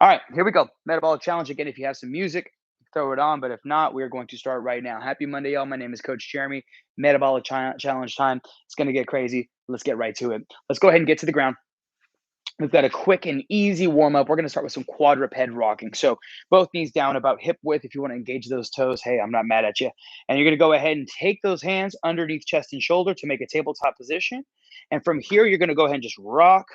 All right, here we go. Metabolic challenge again. If you have some music, throw it on. But if not, we are going to start right now. Happy Monday, y'all. My name is Coach Jeremy. Metabolic challenge time. It's going to get crazy. Let's get right to it. Let's go ahead and get to the ground. We've got a quick and easy warm up. We're going to start with some quadruped rocking. So both knees down about hip width. If you want to engage those toes, hey, I'm not mad at you. And you're going to go ahead and take those hands underneath chest and shoulder to make a tabletop position. And from here, you're going to go ahead and just rock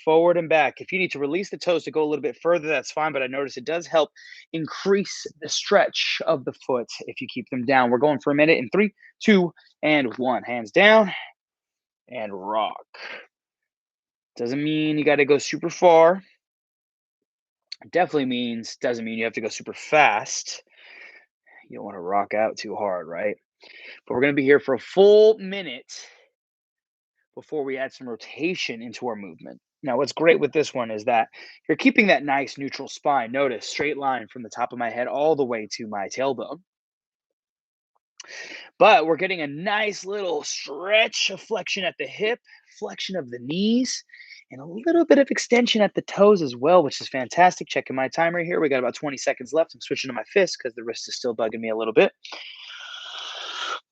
forward and back. If you need to release the toes to go a little bit further, that's fine. But I notice it does help increase the stretch of the foot if you keep them down. We're going for a minute in 3, 2, and 1. Hands down and rock. Doesn't mean you got to go super far. Doesn't mean you have to go super fast. You don't want to rock out too hard, right? But we're going to be here for a full minute before we add some rotation into our movement. Now, what's great with this one is that you're keeping that nice neutral spine. Notice straight line from the top of my head all the way to my tailbone. But we're getting a nice little stretch of flexion at the hip, flexion of the knees, and a little bit of extension at the toes as well, which is fantastic. Checking my timer here. We got about 20 seconds left. I'm switching to my fist because the wrist is still bugging me a little bit.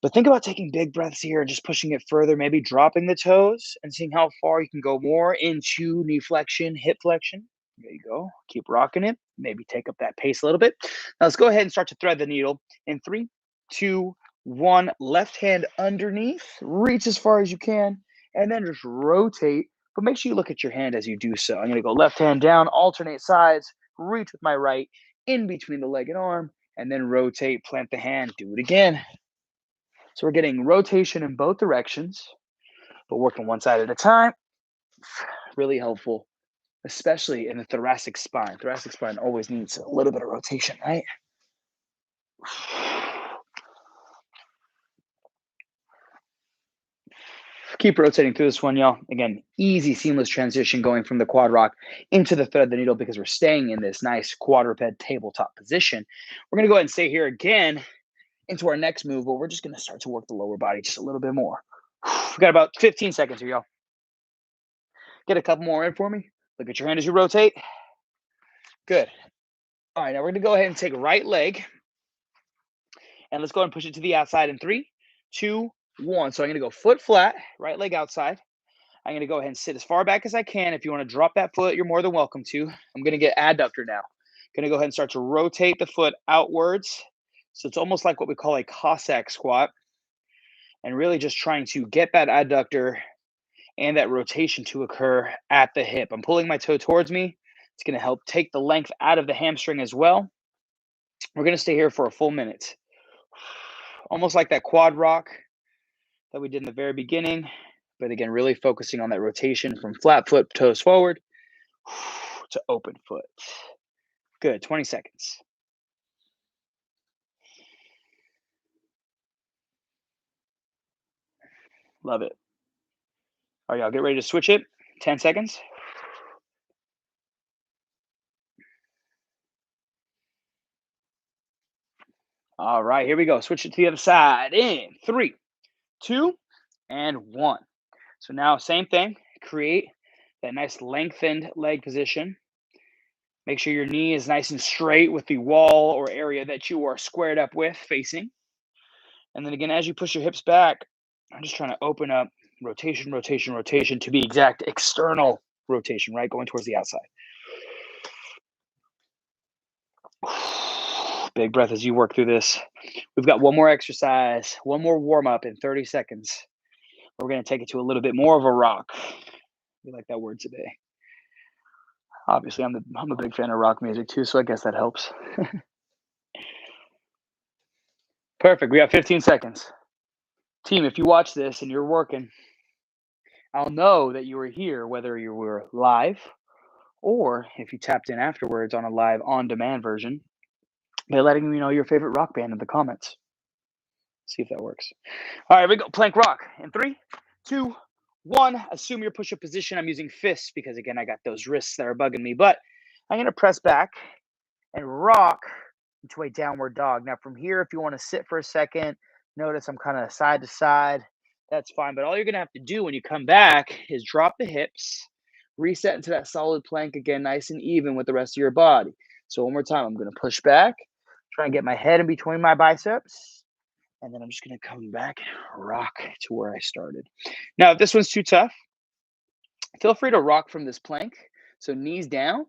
But think about taking big breaths here and just pushing it further, maybe dropping the toes and seeing how far you can go more into knee flexion, hip flexion. There you go. Keep rocking it. Maybe take up that pace a little bit. Now let's go ahead and start to thread the needle in 3, 2, 1. Left hand underneath, reach as far as you can, and then just rotate. But make sure you look at your hand as you do so. I'm going to go left hand down, alternate sides, reach with my right, in between the leg and arm, and then rotate, plant the hand, do it again. So we're getting rotation in both directions, but working one side at a time. Really helpful, especially in the thoracic spine. Thoracic spine always needs a little bit of rotation, right? Keep rotating through this one, y'all. Again, easy, seamless transition going from the quad rock into the thread the needle because we're staying in this nice quadruped tabletop position. We're going to go ahead and stay here again into our next move, but we're just going to start to work the lower body just a little bit more. We've got about 15 seconds here, y'all. Get a couple more in for me. Look at your hand as you rotate. Good. All right, now we're going to go ahead and take right leg. And let's go ahead and push it to the outside in 3, 2, 1. So I'm going to go foot flat, right leg outside. I'm going to go ahead and sit as far back as I can. If you want to drop that foot, you're more than welcome to. I'm going to get adductor now. Going to go ahead and start to rotate the foot outwards. So it's almost like what we call a Cossack squat. And really just trying to get that adductor and that rotation to occur at the hip. I'm pulling my toe towards me. It's going to help take the length out of the hamstring as well. We're going to stay here for a full minute. Almost like that quad rock that we did in the very beginning. But again, really focusing on that rotation from flat foot, toes forward, to open foot. Good, 20 seconds. Love it. All right, y'all, get ready to switch it. 10 seconds. All right, here we go. Switch it to the other side in 3, 2, and 1. So now same thing. Create that nice lengthened leg position. Make sure your knee is nice and straight with the wall or area that you are squared up with facing. And then again, as you push your hips back, I'm just trying to open up rotation, rotation, rotation to be exact external rotation, right? Going towards the outside. Big breath as you work through this. We've got one more exercise, one more warm up in 30 seconds. We're going to take it to a little bit more of a rock. We like that word today. Obviously, I'm a big fan of rock music too, so I guess that helps. Perfect. We have 15 seconds. Team, if you watch this and you're working, I'll know that you were here, whether you were live or if you tapped in afterwards on a live on-demand version by letting me know your favorite rock band in the comments. See if that works. All right, here we go. Plank rock in 3, 2, 1. Assume your push-up position. I'm using fists because, again, I got those wrists that are bugging me. But I'm going to press back and rock into a downward dog. Now, from here, if you want to sit for a second, notice I'm kind of side to side. That's fine. But all you're going to have to do when you come back is drop the hips, reset into that solid plank again, nice and even with the rest of your body. So one more time, I'm going to push back, try and get my head in between my biceps, and then I'm just going to come back and rock to where I started. Now, if this one's too tough, feel free to rock from this plank. So knees down,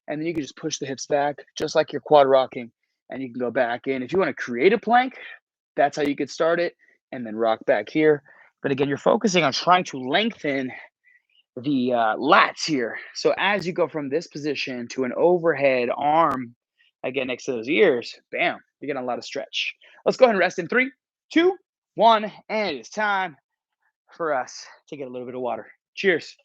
and then you can just push the hips back, just like you're quad rocking, and you can go back in. If you want to create a plank, that's how you could start it, and then rock back here. But again, you're focusing on trying to lengthen the lats here. So as you go from this position to an overhead arm, again, next to those ears, bam, you're getting a lot of stretch. Let's go ahead and rest in 3, 2, 1, and it's time for us to get a little bit of water. Cheers.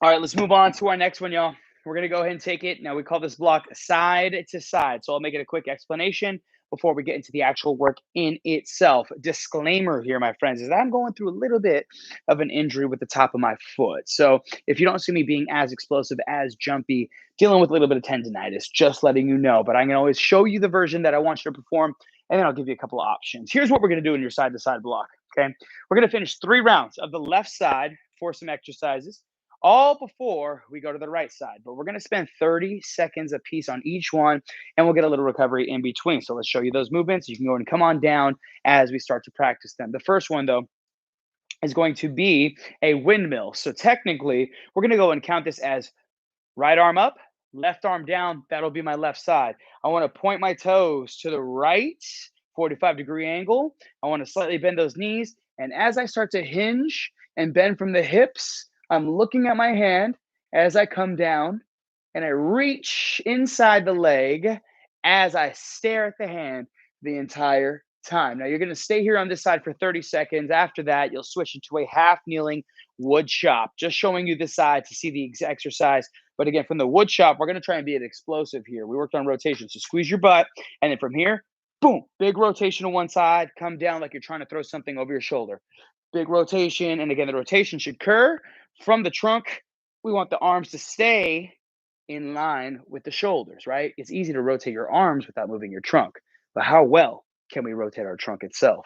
All right, let's move on to our next one, y'all. We're going to go ahead and take it. Now, we call this block side to side. So I'll make it a quick explanation before we get into the actual work in itself. Disclaimer here, my friends, is that I'm going through a little bit of an injury with the top of my foot. So if you don't see me being as explosive, as jumpy, dealing with a little bit of tendonitis, just letting you know. But I can always show you the version that I want you to perform, and then I'll give you a couple of options. Here's what we're going to do in your side to side block. Okay. We're going to finish 3 rounds of the left side for some exercises, all before we go to the right side. But we're going to spend 30 seconds a piece on each one, and we'll get a little recovery in between. So let's show you those movements. You can go and come on down as we start to practice them. The first one, though, is going to be a windmill. So technically, we're going to go and count this as right arm up, left arm down. That'll be my left side. I want to point my toes to the right, 45-degree angle. I want to slightly bend those knees. And as I start to hinge and bend from the hips, I'm looking at my hand as I come down, and I reach inside the leg as I stare at the hand the entire time. Now, you're going to stay here on this side for 30 seconds. After that, you'll switch into a half kneeling wood chop, just showing you this side to see the exercise. But again, from the wood chop, we're going to try and be an explosive here. We worked on rotation. So squeeze your butt. And then from here, boom, big rotation to one side. Come down like you're trying to throw something over your shoulder. Big rotation. And again, the rotation should occur from the trunk. We want the arms to stay in line with the shoulders, right? It's easy to rotate your arms without moving your trunk. But how well can we rotate our trunk itself?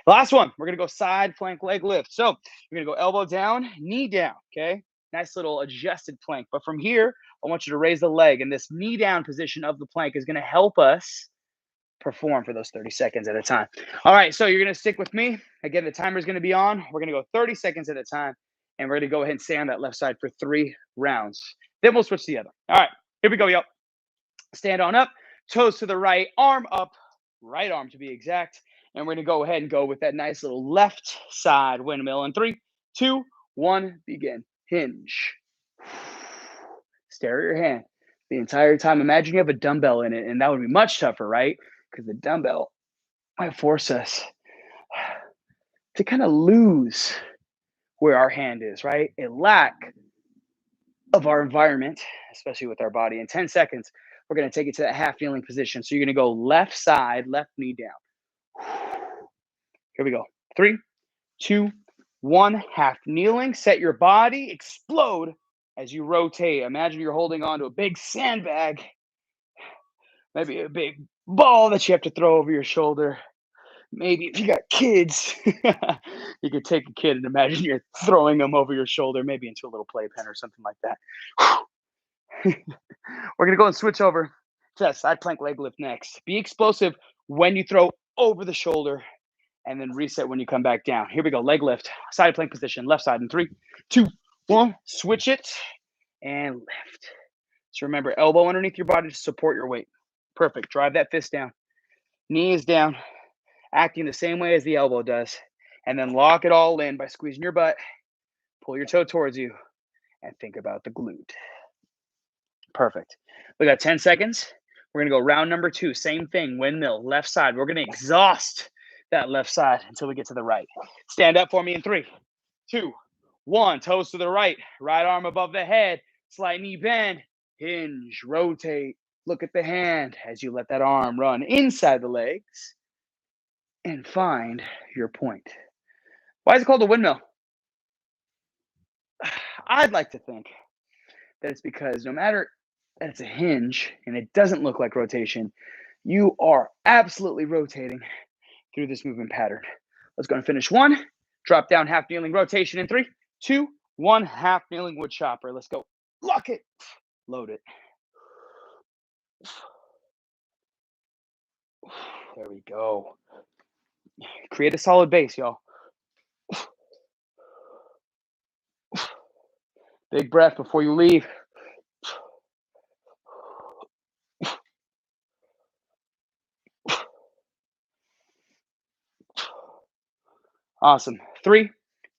Last one, we're going to go side plank leg lift. So you're going to go elbow down, knee down, okay? Nice little adjusted plank. But from here, I want you to raise the leg. And this knee down position of the plank is going to help us perform for those 30 seconds at a time. All right, so you're going to stick with me. Again, the timer is going to be on. We're going to go 30 seconds at a time. And we're going to go ahead and stay on that left side for 3 rounds. Then we'll switch to the other. All right, here we go, y'all. Stand on up, toes to the right, arm up, right arm to be exact. And we're going to go ahead and go with that nice little left side windmill. In 3, 2, 1, begin. Hinge. Stare at your hand the entire time. Imagine you have a dumbbell in it, and that would be much tougher, right? Because the dumbbell might force us to kind of lose where our hand is, right? A lack of our environment, especially with our body. In 10 seconds, we're going to take it to that half kneeling position. So you're going to go left side, left knee down. Here we go. 3, 2, 1, half kneeling. Set your body, explode as you rotate. Imagine you're holding on to a big sandbag, maybe a big ball that you have to throw over your shoulder. Maybe if you got kids, you could take a kid and imagine you're throwing them over your shoulder, maybe into a little playpen or something like that. We're going to go and switch over to that side plank leg lift next. Be explosive when you throw over the shoulder, and then reset when you come back down. Here we go. Leg lift, side plank position, left side in 3, 2, 1. Switch it and lift. So remember, elbow underneath your body to support your weight. Perfect. Drive that fist down. Knee is down, acting the same way as the elbow does. And then lock it all in by squeezing your butt. Pull your toe towards you and think about the glute. Perfect. We got 10 seconds. We're going to go round number 2. Same thing, windmill, left side. We're going to exhaust that left side until we get to the right. Stand up for me in 3, 2, 1. Toes to the right. Right arm above the head. Slight knee bend. Hinge. Rotate. Look at the hand as you let that arm run inside the legs and find your point. Why is it called a windmill? I'd like to think that it's because no matter that it's a hinge and it doesn't look like rotation, you are absolutely rotating through this movement pattern. Let's go and finish 1. Drop down half kneeling rotation in 3, 2, 1 half kneeling wood chopper. Let's go. Lock it. Load it. There we go. Create a solid base, y'all. Big breath before you leave. Awesome. 3,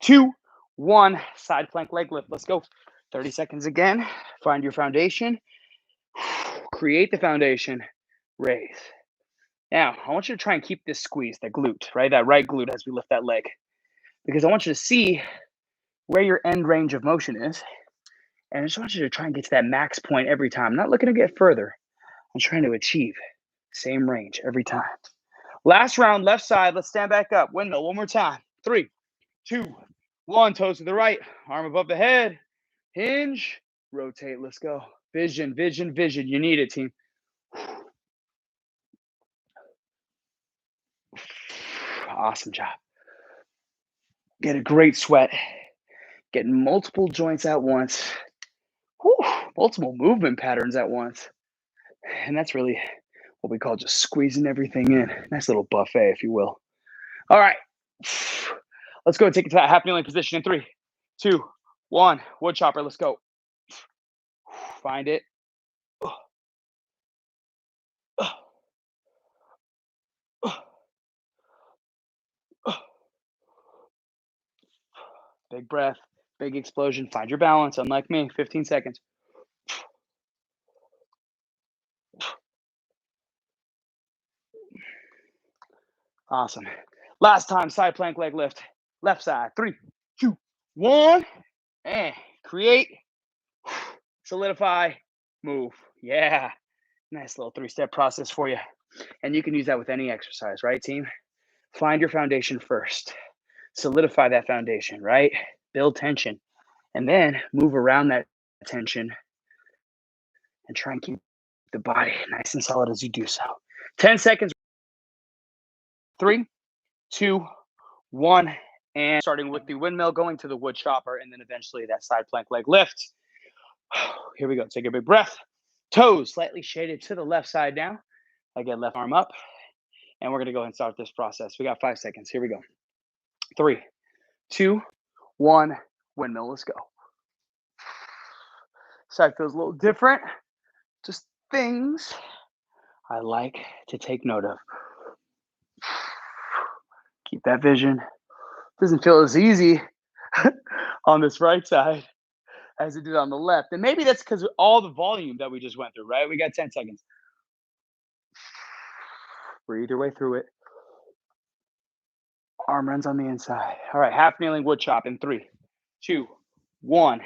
2, 1. Side plank leg lift. Let's go. 30 seconds again. Find your foundation. Create the foundation. Raise. Now, I want you to try and keep this squeeze, that glute, right? That right glute as we lift that leg. Because I want you to see where your end range of motion is. And I just want you to try and get to that max point every time. I'm not looking to get further. I'm trying to achieve same range every time. Last round, left side. Let's stand back up. Windmill one more time. 3, 2, 1. Toes to the right. Arm above the head. Hinge. Rotate. Let's go. Vision, vision, vision. You need it, team. Awesome job. Get a great sweat. Get multiple joints at once. Whew, multiple movement patterns at once. And that's really what we call just squeezing everything in. Nice little buffet, if you will. All right. Let's go and take it to that half kneeling position in 3, 2, 1. Wood chopper. Let's go. Find it. Big breath, big explosion. Find your balance. Unlike me, 15 seconds. Awesome. Last time, side plank leg lift. Left side. 3, 2, 1. And create, solidify, move. Yeah. Nice little 3-step process for you. And you can use that with any exercise, right, team? Find your foundation first. Solidify that foundation, right? Build tension. And then move around that tension and try and keep the body nice and solid as you do so. 10 seconds. 3, 2, 1. And starting with the windmill, going to the wood chopper, and then eventually that side plank leg lift. Here we go. Take a big breath. Toes slightly shaded to the left side now. Again, left arm up. And we're going to go ahead and start this process. We got 5 seconds. Here we go. 3, 2, 1. Windmill. Let's go. Side feels a little different. Just things I like to take note of. Keep that vision. Doesn't feel as easy on this right side as it did on the left. And maybe that's because of all the volume that we just went through, right? We got 10 seconds. Breathe your way through it. Arm runs on the inside. All right, half kneeling wood chop in 3, 2, 1.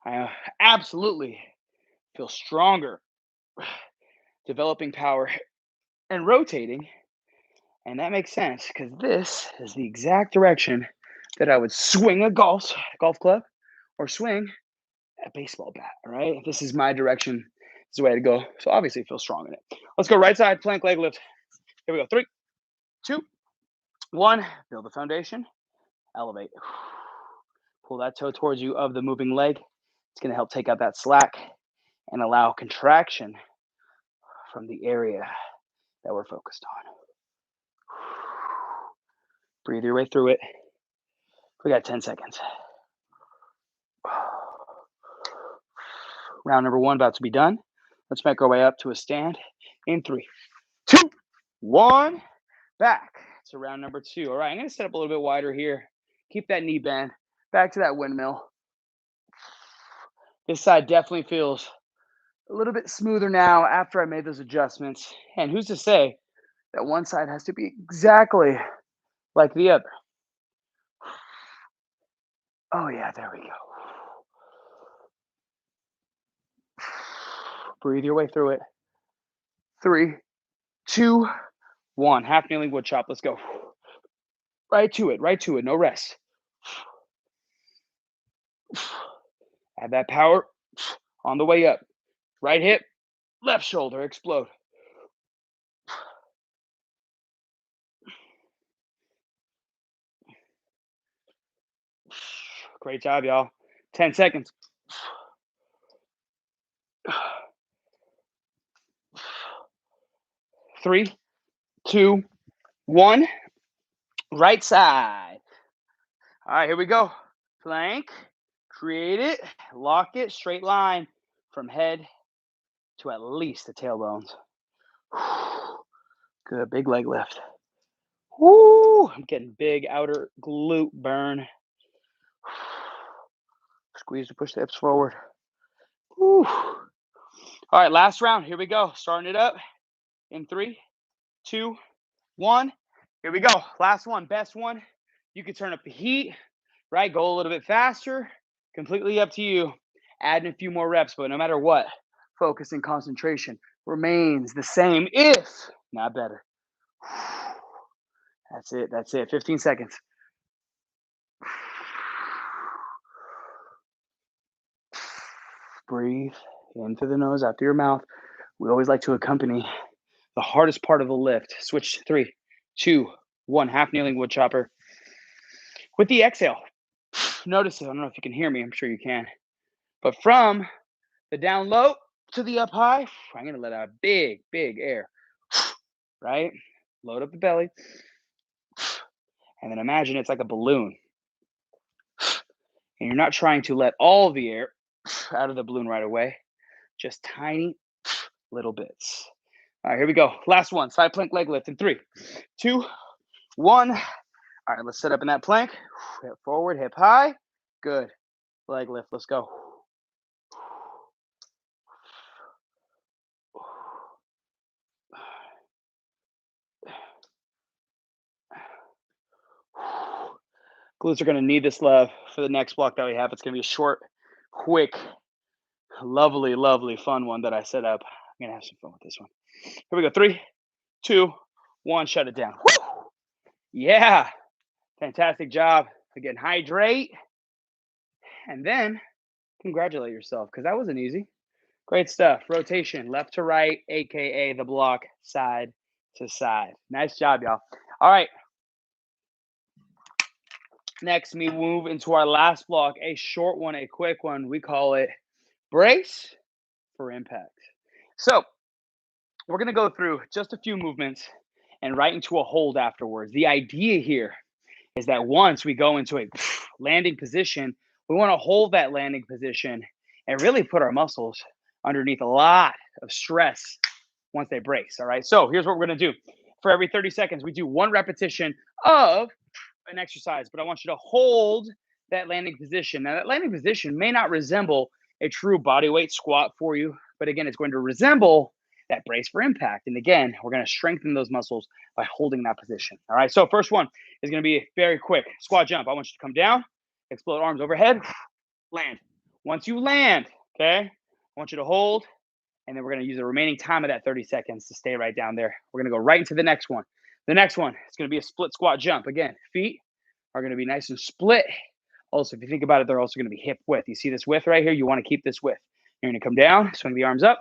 I absolutely feel stronger, developing power and rotating. And that makes sense because this is the exact direction that I would swing a golf club or swing a baseball bat. All right. If this is my direction, this is the way to go. So obviously feel strong in it. Let's go right side plank leg lift. Here we go. 3, 2, 1. Build the foundation. Elevate. Pull that toe towards you of the moving leg. It's going to help take out that slack and allow contraction from the area that we're focused on. Breathe your way through it. We got 10 seconds. Round number 1 about to be done. Let's make our way up to a stand in 3, 2, 1. Back to round number 2. All right, I'm going to set up a little bit wider here. Keep that knee bend. Back to that windmill. This side definitely feels a little bit smoother now after I made those adjustments. And who's to say that one side has to be exactly like the other? Oh, yeah, there we go. Breathe your way through it. 3, 2, 1. Half kneeling wood chop. Let's go. Right to it. Right to it. No rest. Add that power on the way up. Right hip, left shoulder, explode. Great job, y'all. 10 seconds. 3, 2, 1. Right side. All right, here we go. Plank. Create it. Lock it. Straight line from head to at least the tailbones. Good. Big leg lift. Woo! I'm getting big outer glute burn. Squeeze to push the hips forward. Woo. All right, last round. Here we go. Starting it up in 3, 2, 1. Here we go. Last one. Best one. You can turn up the heat, right? Go a little bit faster. Completely up to you. Adding a few more reps, but no matter what, focus and concentration remains the same, if not better. That's it. That's it. 15 seconds. Breathe in through the nose, out through your mouth. We always like to accompany the hardest part of the lift. Switch 3, 2, 1. Half kneeling wood chopper. With the exhale, notice it. I don't know if you can hear me. I'm sure you can. But from the down low to the up high, I'm going to let out big, big air. Right? Load up the belly. And then imagine it's like a balloon. And you're not trying to let all the air out of the balloon right away. Just tiny little bits. All right, here we go. Last one. Side plank leg lift in 3, 2, 1. All right, let's set up in that plank. Hip forward, hip high. Good. Leg lift. Let's go. Glutes are going to need this love for the next block that we have. It's going to be a short, quick, lovely, lovely, fun one that I set up. I'm going to have some fun with this one. Here we go. 3, 2, 1. Shut it down. Woo! Yeah. Fantastic job. Again, hydrate. And then congratulate yourself, because that wasn't easy. Great stuff. Rotation, left to right, AKA the block, side to side. Nice job, y'all. All right. Next, we move into our last block, a short one, a quick one. We call it brace for impact. So we're going to go through just a few movements and right into a hold afterwards. The idea here is that once we go into a landing position, we want to hold that landing position and really put our muscles underneath a lot of stress once they brace. All right. So here's what we're going to do. For every 30 seconds, we do 1 repetition of an exercise, but I want you to hold that landing position. Now, that landing position may not resemble a true bodyweight squat for you, but again, it's going to resemble that brace for impact. And again, we're going to strengthen those muscles by holding that position. All right. So first one is going to be very quick. Squat jump. I want you to come down, explode arms overhead, land. Once you land, okay, I want you to hold, and then we're going to use the remaining time of that 30 seconds to stay right down there. We're going to go right into the next one. The next one is going to be a split squat jump. Again, feet are going to be nice and split. Also, if you think about it, they're also going to be hip width. You see this width right here? You want to keep this width. You're going to come down, swing the arms up,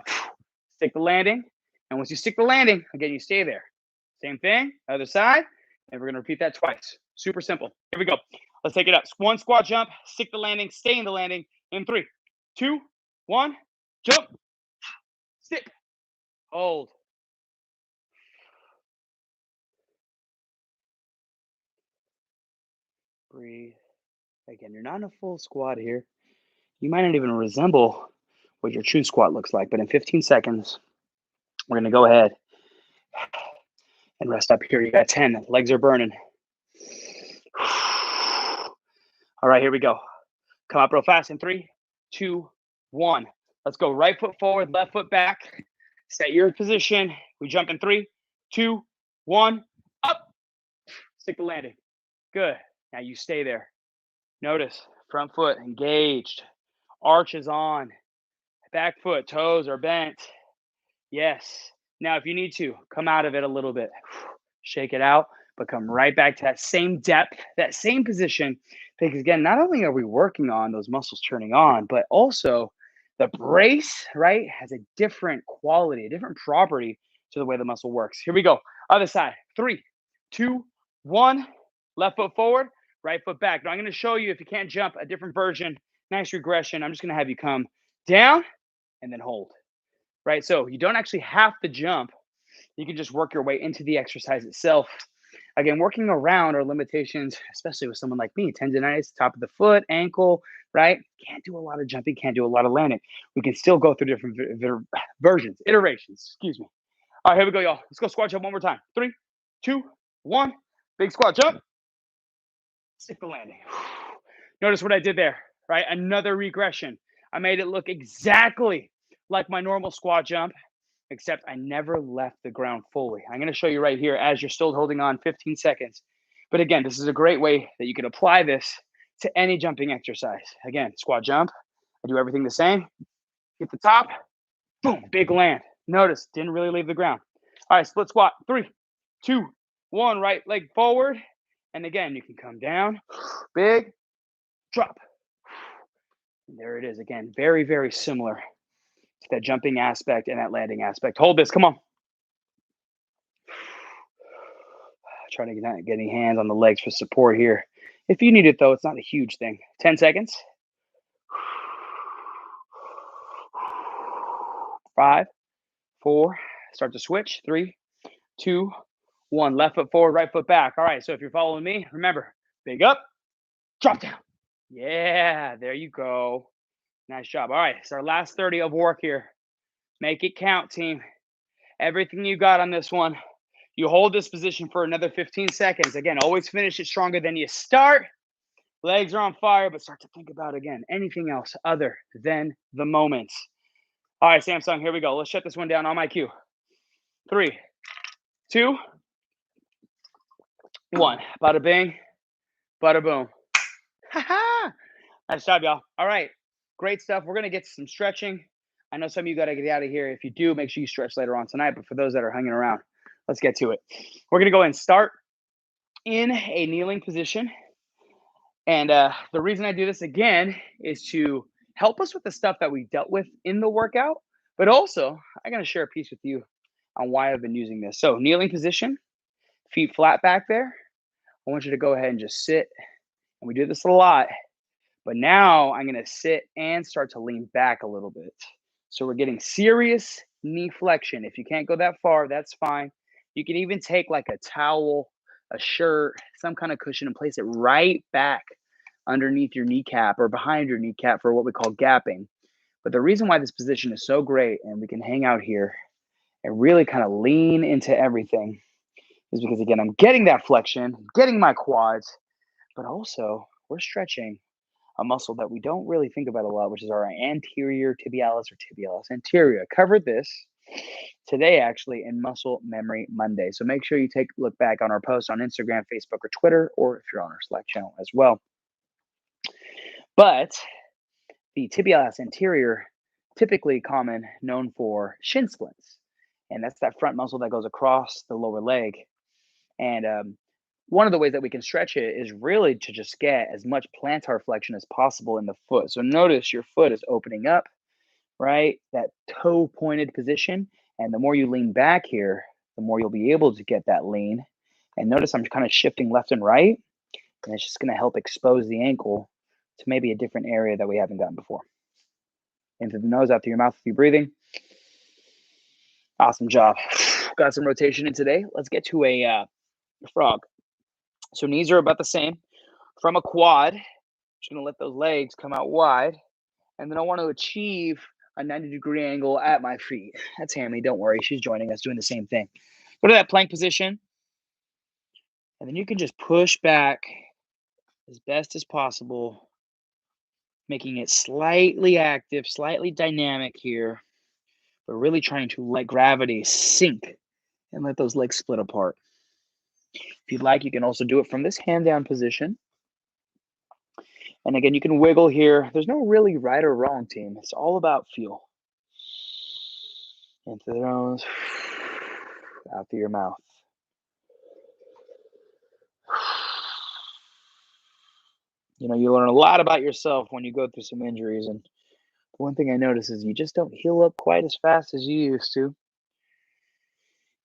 stick the landing. And once you stick the landing, again, you stay there. Same thing, other side. And we're going to repeat that twice. Super simple. Here we go. Let's take it up. 1 squat jump, stick the landing, stay in the landing in 3, 2, 1, jump, stick, hold. Breathe. Again, you're not in a full squat here. You might not even resemble what your true squat looks like, but in 15 seconds, we're going to go ahead and rest up here. You got 10. Legs are burning. All right, here we go. Come up real fast in 3, 2, 1. Let's go. Right foot forward, left foot back. Set your position. We jump in 3, 2, 1. Up. Stick the landing. Good. Now you stay there. Notice front foot engaged. Arch is on. Back foot, toes are bent. Yes. Now, if you need to, come out of it a little bit. Shake it out, but come right back to that same depth, that same position. Because again, not only are we working on those muscles turning on, but also the brace, right, has a different quality, a different property to the way the muscle works. Here we go. Other side. 3, 2, 1. Left foot forward. right foot back. Now I'm going to show you, if you can't jump, a different version, nice regression. I'm just going to have you come down and then hold, right? So you don't actually have to jump. You can just work your way into the exercise itself. Again, working around our limitations, especially with someone like me, tendonitis, top of the foot, ankle, right? Can't do a lot of jumping, can't do a lot of landing. We can still go through different versions, iterations, excuse me. All right, here we go, y'all. Let's go squat jump one more time. 3, 2, 1. Big squat jump. Stick the landing. Notice what I did there, right? Another regression. I made it look exactly like my normal squat jump, except I never left the ground fully. I'm going to show you right here as you're still holding on 15 seconds. But again, this is a great way that you can apply this to any jumping exercise. Again, squat jump. I do everything the same. Hit the top. Boom, big land. Notice, didn't really leave the ground. All right, split squat. 3, 2, 1. Right leg forward. And again, you can come down. Big. Drop. And there it is. Again, very, very similar to that jumping aspect and that landing aspect. Hold this. Come on. Try to not get any hands on the legs for support here. If you need it, though, it's not a huge thing. 10 seconds. 5, 4. Start to switch. 3, 2, 1. Left foot forward, right foot back. All right, so if you're following me, remember, big up, drop down. Yeah, there you go. Nice job. All right, it's our last 30 of work here. Make it count, team. Everything you got on this one. You hold this position for another 15 seconds. Again, always finish it stronger than you start. Legs are on fire, but start to think about, again, anything else other than the moments. All right, Samsung, here we go. Let's shut this one down on my cue. 3, 2, 1. Bada bing, bada boom. Nice job, y'all. All right, great stuff. We're going to get some stretching. I know some of you got to get out of here. If you do, make sure you stretch later on tonight. But for those that are hanging around, let's get to it. We're going to go ahead and start in a kneeling position. And the reason I do this again is to help us with the stuff that we dealt with in the workout. But also, I'm going to share a piece with you on why I've been using this. So kneeling position, feet flat back there. I want you to go ahead and just sit. And we do this a lot. But now I'm going to sit and start to lean back a little bit. So we're getting serious knee flexion. If you can't go that far, that's fine. You can even take like a towel, a shirt, some kind of cushion, and place it right back underneath your kneecap or behind your kneecap for what we call gapping. But the reason why this position is so great and we can hang out here and really kind of lean into everything is because, again, I'm getting that flexion, getting my quads, but also we're stretching a muscle that we don't really think about a lot, which is our anterior tibialis or tibialis anterior. I covered this today actually in Muscle Memory Monday. So make sure you take a look back on our posts on Instagram, Facebook, or Twitter, or if you're on our Slack channel as well. But the tibialis anterior, typically common, known for shin splints. And that's that front muscle that goes across the lower leg. And one of the ways that we can stretch it is really to just get as much plantar flexion as possible in the foot. So notice your foot is opening up, right? That toe pointed position. And the more you lean back here, the more you'll be able to get that lean. And notice I'm kind of shifting left and right. And it's just going to help expose the ankle to maybe a different area that we haven't gotten before. Into the nose, out through your mouth if you're breathing. Awesome job. Got some rotation in today. Let's get to a frog. So knees are about the same. From a quad, just going to let those legs come out wide. And then I want to achieve a 90-degree angle at my feet. That's Hammy. Don't worry. She's joining us doing the same thing. Go to that plank position. And then you can just push back as best as possible, making it slightly active, slightly dynamic here, but really trying to let gravity sink and let those legs split apart. If you'd like, you can also do it from this hand down position. And again, you can wiggle here. There's no really right or wrong, team. It's all about feel. Into the nose, out through your mouth. You know, you learn a lot about yourself when you go through some injuries. And one thing I notice is you just don't heal up quite as fast as you used to.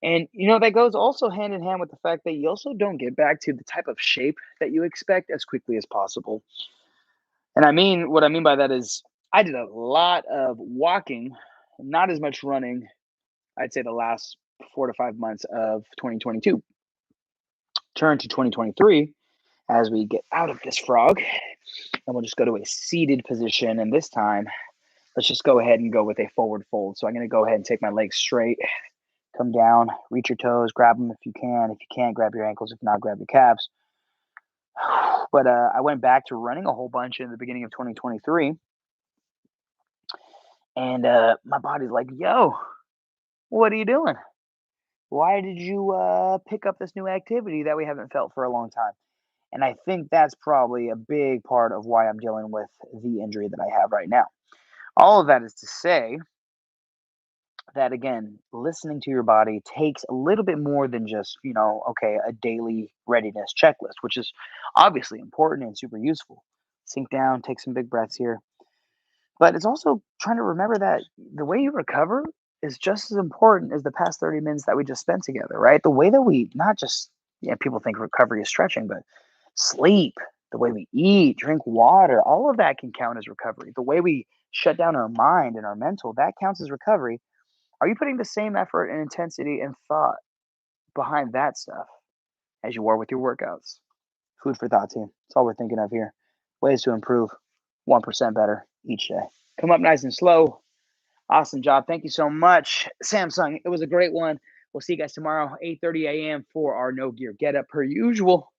And, that goes also hand in hand with the fact that you also don't get back to the type of shape that you expect as quickly as possible. And what I mean by that is I did a lot of walking, not as much running, I'd say the last 4 to 5 months of 2022. Turn to 2023 as we get out of this frog, and we'll just go to a seated position. And this time, let's just go ahead and go with a forward fold. So I'm going to go ahead and take my legs straight, come down, reach your toes, grab them if you can. If you can't, grab your ankles. If not, grab your calves. But I went back to running a whole bunch in the beginning of 2023. And my body's like, yo, what are you doing? Why did you pick up this new activity that we haven't felt for a long time? And I think that's probably a big part of why I'm dealing with the injury that I have right now. All of that is to say that, again, listening to your body takes a little bit more than just, okay, a daily readiness checklist, which is obviously important and super useful. Sink down, take some big breaths here. But it's also trying to remember that the way you recover is just as important as the past 30 minutes that we just spent together, right? The way that we not just, people think recovery is stretching, but sleep, the way we eat, drink water, all of that can count as recovery. The way we shut down our mind and our mental, that counts as recovery. Are you putting the same effort and intensity and thought behind that stuff as you are with your workouts? Food for thought, team. That's all we're thinking of here. Ways to improve 1% better each day. Come up nice and slow. Awesome job. Thank you so much, Samsung. It was a great one. We'll see you guys tomorrow, 8:30 a.m. for our No Gear Get Up per usual.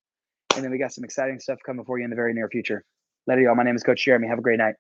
And then we got some exciting stuff coming for you in the very near future. Later, y'all. My name is Coach Jeremy. Have a great night.